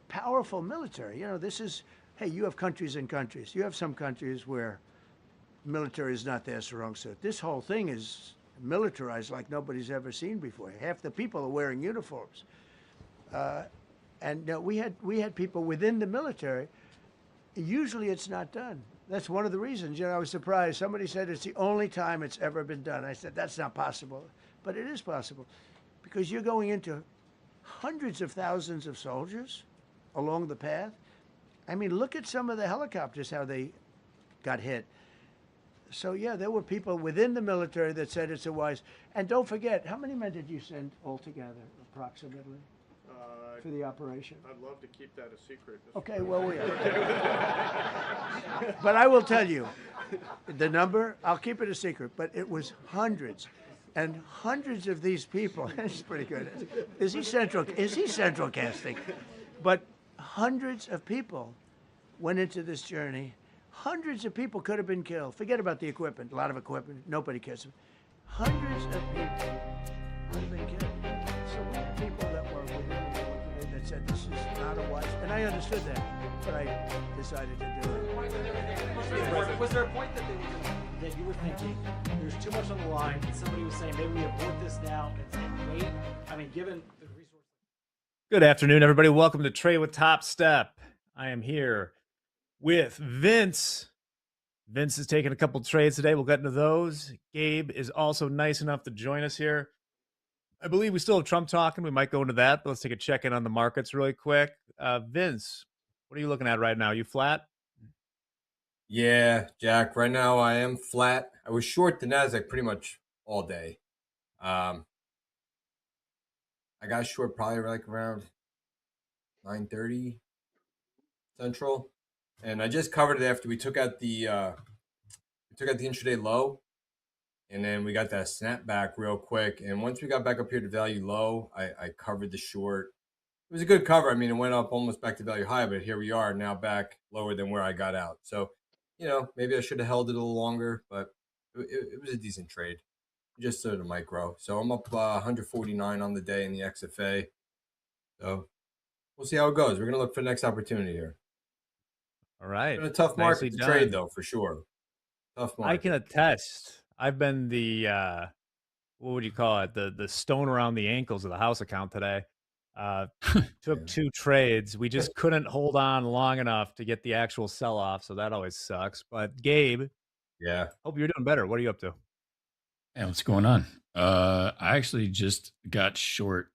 powerful military. This is, hey, you have countries and countries. You have some countries where military is not their strong suit. This whole thing is militarized like nobody's ever seen before. Half the people are wearing uniforms. And we had people within the military. Usually it's not done. That's one of the reasons. I was surprised. Somebody said it's the only time it's ever been done. I said, that's not possible. But it is possible, because you're going into hundreds of thousands of soldiers along the path. I mean, look at some of the helicopters, how they got hit. So, yeah, there were people within the military that said it's a wise. And don't forget, how many men did you send altogether, approximately, for the operation? I'd love to keep that a secret. Okay, well, we are. But I will tell you, the number, I'll keep it a secret, but it was hundreds. And hundreds of these people, that's pretty good. Is he central casting? But hundreds of people went into this journey. Hundreds of people could have been killed. Forget about the equipment. A lot of equipment. Nobody cares. Hundreds of people could have been killed. So we had people that were within the military that said this is not a wise. And I understood that, but I decided to do it. Was there a point that you were thinking there's too much on the line, and somebody was saying maybe we abort this now and wait? I mean, given the resources. Good afternoon, everybody. Welcome to Trade with Top Step. I am here with Vince. Vince is taking a couple trades today. We'll get into those. Gabe is also nice enough to join us here. I believe we still have Trump talking. We might go into that, but let's take a check in on the markets really quick. Vince, what are you looking at right now? You flat? Yeah, Jack. Right now I am flat. I was short the Nasdaq pretty much all day. I got short probably like around 9:30 Central, and I just covered it after we took out the intraday low, and then we got that snapback real quick. And once we got back up here to value low, I covered the short. It was a good cover. I mean, it went up almost back to value high, but here we are now back lower than where I got out. So, maybe I should have held it a little longer, but it was a decent trade. Just sort of micro. So I'm up 149 on the day in the XFA. So we'll see how it goes. We're going to look for the next opportunity here. All right. It's been a tough market to trade, though, for sure. Tough market. I can attest. I've been the what would you call it? The stone around the ankles of the house account today. Took 2 trades. We just couldn't hold on long enough to get the actual sell off, so that always sucks. But Gabe, hope you're doing better. What are you up to? Hey, what's going on? I actually just got short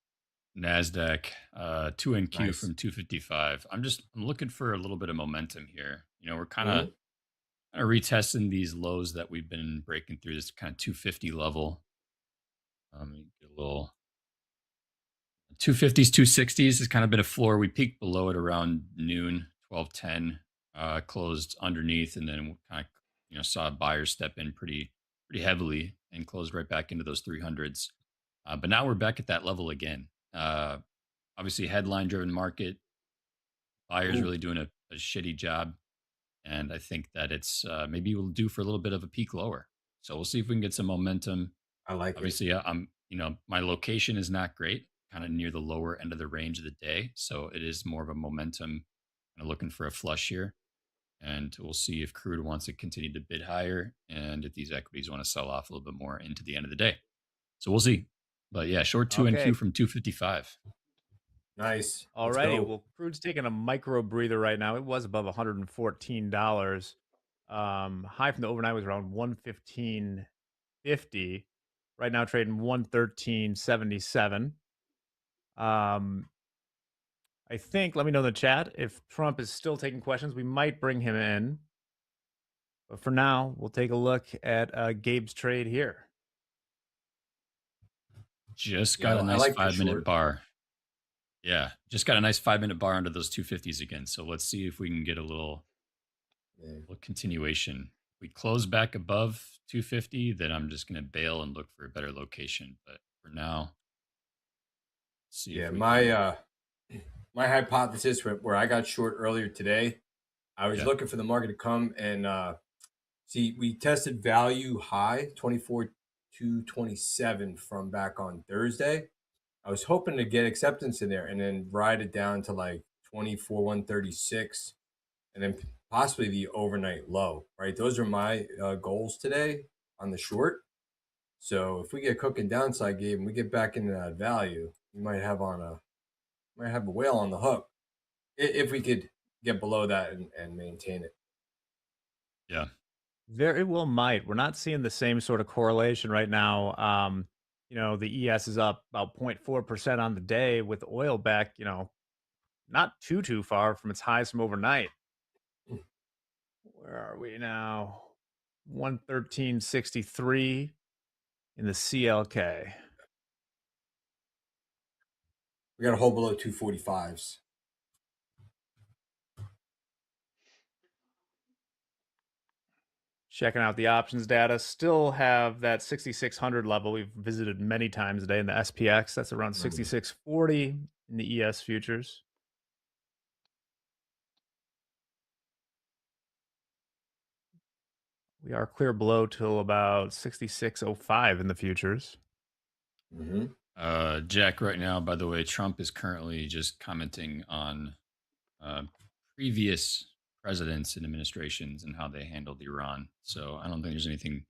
Nasdaq 2NQ from 255. I'm looking for a little bit of momentum here. We're kind of retesting these lows that we've been breaking through, this kind of 250 level. Get a little 250s, 260s has kind of been a floor. We peaked below it around noon, 12:10, closed underneath, and then kind of saw buyers step in pretty heavily and closed right back into those 300s. But now we're back at that level again. Obviously, headline-driven market. Buyers really doing a shitty job, and I think that it's maybe we'll do for a little bit of a peak lower. So we'll see if we can get some momentum. I like Obviously, I'm my location is not great, kind of near the lower end of the range of the day, so it is more of a momentum. Kind of looking for a flush here. And we'll see if crude wants to continue to bid higher and if these equities want to sell off a little bit more into the end of the day. So we'll see. But yeah, short 2NQ from 255. Nice. All righty. Well, crude's taking a micro breather right now. It was above $114. High from the overnight was around 115.50. Right now trading 113.77. I think, let me know in the chat if Trump is still taking questions. We might bring him in. But for now, we'll take a look at Gabe's trade here. Just got a nice 5-minute bar. Yeah, just got a nice 5-minute bar under those 250s again. So let's see if we can get a little continuation. If we close back above 250, then I'm just going to bail and look for a better location. But for now, let's see. Yeah, my hypothesis where I got short earlier today, I was looking for the market to come and see, we tested value high 24,227 from back on Thursday. I was hoping to get acceptance in there and then ride it down to like 24,136 and then possibly the overnight low, right? Those are my goals today on the short. So if we get cooking downside, Gabe, and we get back into that value, we might have a whale on the hook if we could get below that and maintain it. Yeah. Very well might. We're not seeing the same sort of correlation right now. The ES is up about 0.4% on the day with oil back, not too far from its highs from overnight. Where are we now? 113.63 in the CLK. We got to hold below 245s. Checking out the options data, still have that 6,600 level we've visited many times today in the SPX. That's around 6,640 in the ES futures. We are clear below till about 66.05 in the futures. Jack, right now, by the way, Trump is currently just commenting on previous presidents and administrations and how they handled Iran. So I don't think there's anything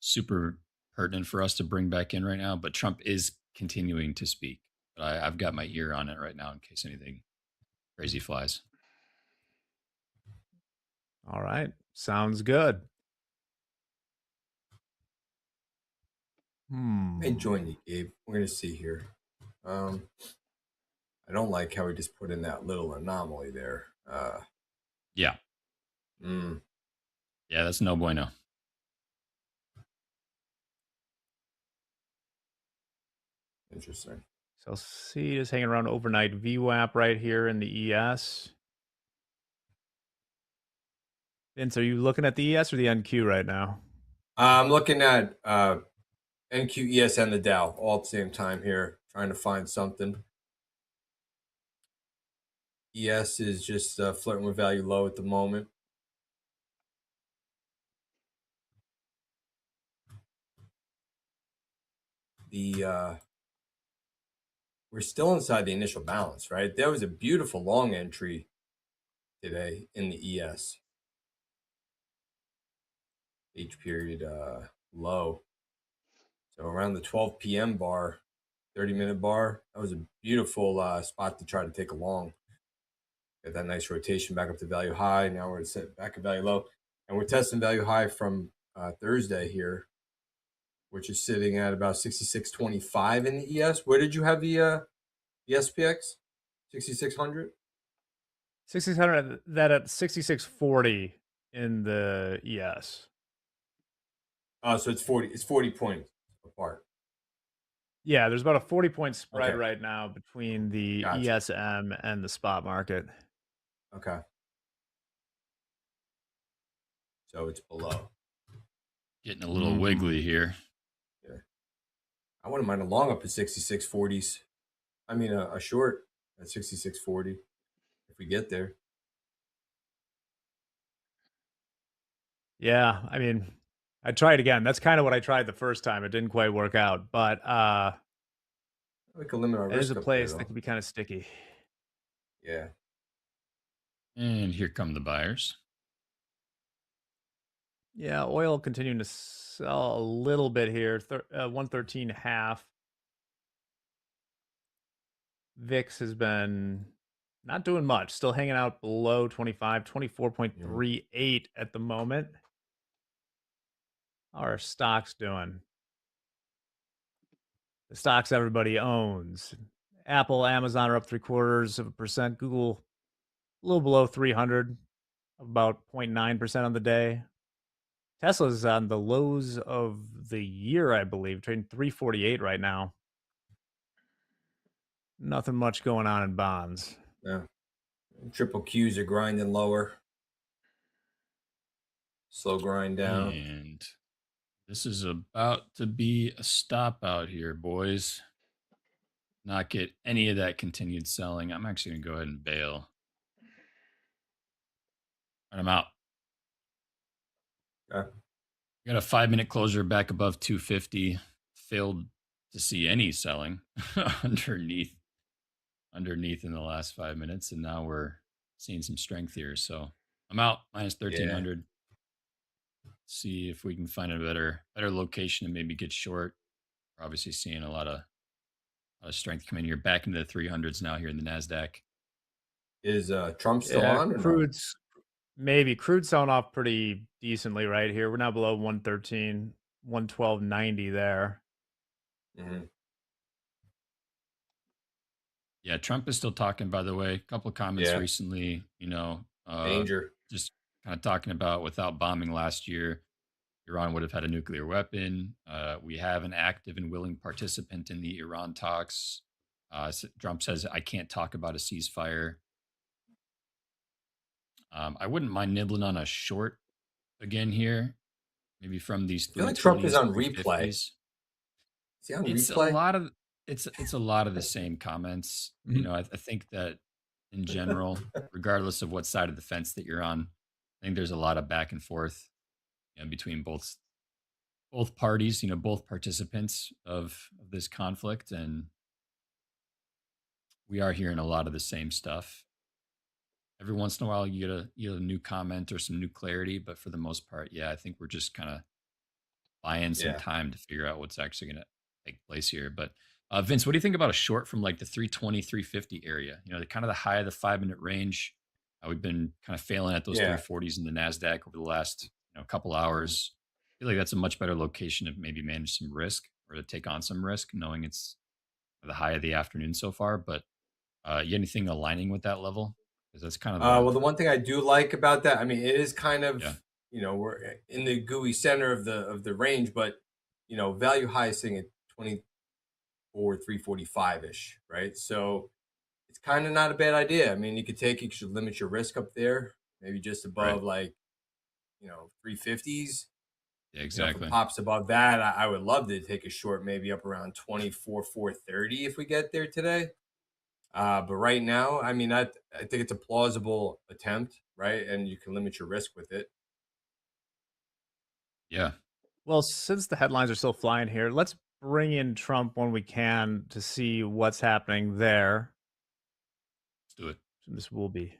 super pertinent for us to bring back in right now, but Trump is continuing to speak. But I've got my ear on it right now in case anything crazy flies. All right. Sounds good. I join you, Gabe. We're gonna see here. I don't like how we just put in that little anomaly there. Yeah. Mm, Yeah, that's no bueno. interesting. So C is hanging around overnight VWAP right here in the ES. Vince, are you looking at the ES or the NQ right now? I'm looking at NQ, ES, and the Dow all at the same time here, trying to find something. ES is just flirting with value low at the moment. The we're still inside the initial balance, right? There was a beautiful long entry today in the ES. H period low. So around the 12 p.m. bar, 30-minute bar, that was a beautiful spot to try to take a long. Got that nice rotation back up to value high. Now we're set back at value low. And we're testing value high from Thursday here, which is sitting at about 66.25 in the ES. Where did you have the SPX? 6,600? 6,600, that at 6,640 in the ES. Oh, so it's 40 points apart. Yeah, there's about a 40-point spread Okay. right now between the Gotcha. ESM and the spot market. Okay. So it's below. Getting a little wiggly here. Yeah. I wouldn't mind a long up at 66.40s. I mean, a short at 66.40 if we get there. Yeah, I mean, I'd try it again. That's kind of what I tried the first time. It didn't quite work out, but We could limit our it is risk a up place there, that though. can be kind of sticky. Yeah. And here come the buyers. Yeah, oil continuing to sell a little bit here, 113.5. VIX has been not doing much, still hanging out below 25, 24.38 at the moment. How are stocks doing? The stocks everybody owns. Apple, Amazon are up 0.75%. Google, a little below 300, about 0.9% on the day. Tesla's on the lows of the year, I believe, trading 348 right now. Nothing much going on in bonds. Yeah. Triple Qs are grinding lower. Slow grind down. And this is about to be a stop out here, boys. Not get any of that continued selling. I'm actually going to go ahead and bail. And I'm out. Okay. Got a 5-minute closure back above 250. Failed to see any selling underneath in the last 5 minutes, and now we're seeing some strength here. So I'm out minus 1,300. See if we can find a better location and maybe get short. We're obviously seeing a lot of strength come in here, back into the 300s now here in the Nasdaq. Is Trump still on or crude's maybe crude's selling off pretty decently right here. We're now below 113, 112.90 there. Mm-hmm. Yeah, Trump is still talking, by the way. A couple of comments recently, danger. Just kind of talking about without bombing last year, Iran would have had a nuclear weapon. We have an active and willing participant in the Iran talks. Trump says, I can't talk about a ceasefire. I wouldn't mind nibbling on a short again here, maybe from these 320s. I feel like Trump is on replay. Is he on it's replay? It's a lot of the same comments. You know, I think that in general, regardless of what side of the fence that you're on, I think there's a lot of back and forth, between both parties, both participants of this conflict, and we are hearing a lot of the same stuff. Every once in a while, you get a new comment or some new clarity, but for the most part, yeah, I think we're just kind of buying some time to figure out what's actually going to take place here. But Vince, what do you think about a short from like the 320, 350 area? The kind of the high of the 5-minute range. We've been kind of failing at those Yeah. 340s in the Nasdaq over the last couple hours. I feel like that's a much better location to maybe manage some risk or to take on some risk, knowing it's the high of the afternoon so far. But you anything aligning with that level? Because that's kind of Well, the one thing I do like about that, I mean, it is kind of, Yeah. we're in the gooey center of the range, but value high is sitting at 24,345 ish, right? So it's kind of not a bad idea. I mean, you should limit your risk up there, maybe just above Right. 350s. Yeah, If exactly. it pops above that, I would love to take a short, maybe up around 24,430 if we get there today. But right now, I mean, I think it's a plausible attempt, right? And you can limit your risk with it. Yeah. Well, since the headlines are still flying here, let's bring in Trump when we can to see what's happening there. Let's do it. So this will be.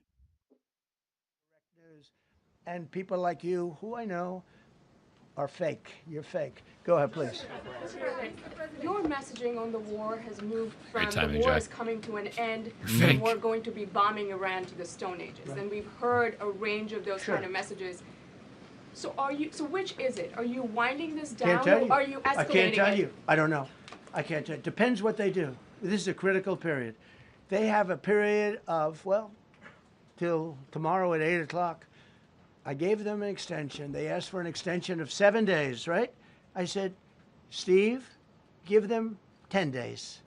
News. And people like you, who I know, are fake. You're fake. Go ahead, please. Your messaging on the war has moved from Great timing, the war Jack. is coming to an end, Fake. and we're going to be bombing Iran to the Stone Ages. Right. And we've heard a range of those Sure. kind of messages. So which is it? Are you winding this down, Can't tell you. or are you escalating I can't tell it? you. I don't know. I can't tell you. Depends what they do. This is a critical period. They have a period of, till tomorrow at 8 o'clock. I gave them an extension. They asked for an extension of 7 days, right? I said, Steve, give them 10 days.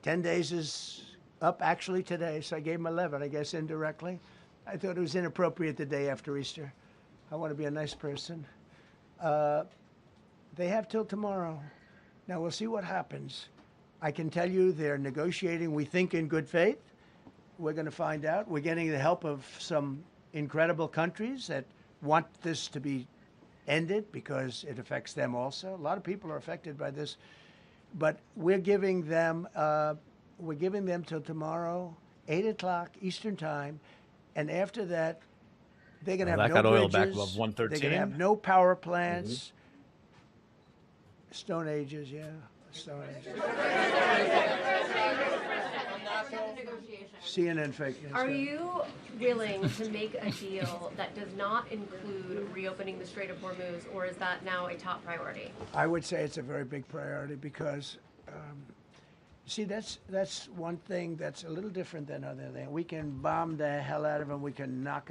10 days is up actually today, so I gave them 11, I guess, indirectly. I thought it was inappropriate the day after Easter. I want to be a nice person. They have till tomorrow. Now, we'll see what happens. I can tell you they're negotiating, we think, in good faith. We're going to find out. We're getting the help of some incredible countries that want this to be ended because it affects them also. A lot of people are affected by this. But we're giving them till tomorrow, 8 o'clock Eastern time. And after that, they're going to have that no got oil bridges. back above They're going to 113. have no power plants. Stone Ages, yeah. Stone Ages. CNN fake news. Are you willing to make a deal that does not include reopening the Strait of Hormuz, or is that now a top priority? I would say it's a very big priority because, see, that's one thing that's a little different than other things. We can bomb the hell out of them. We can knock them.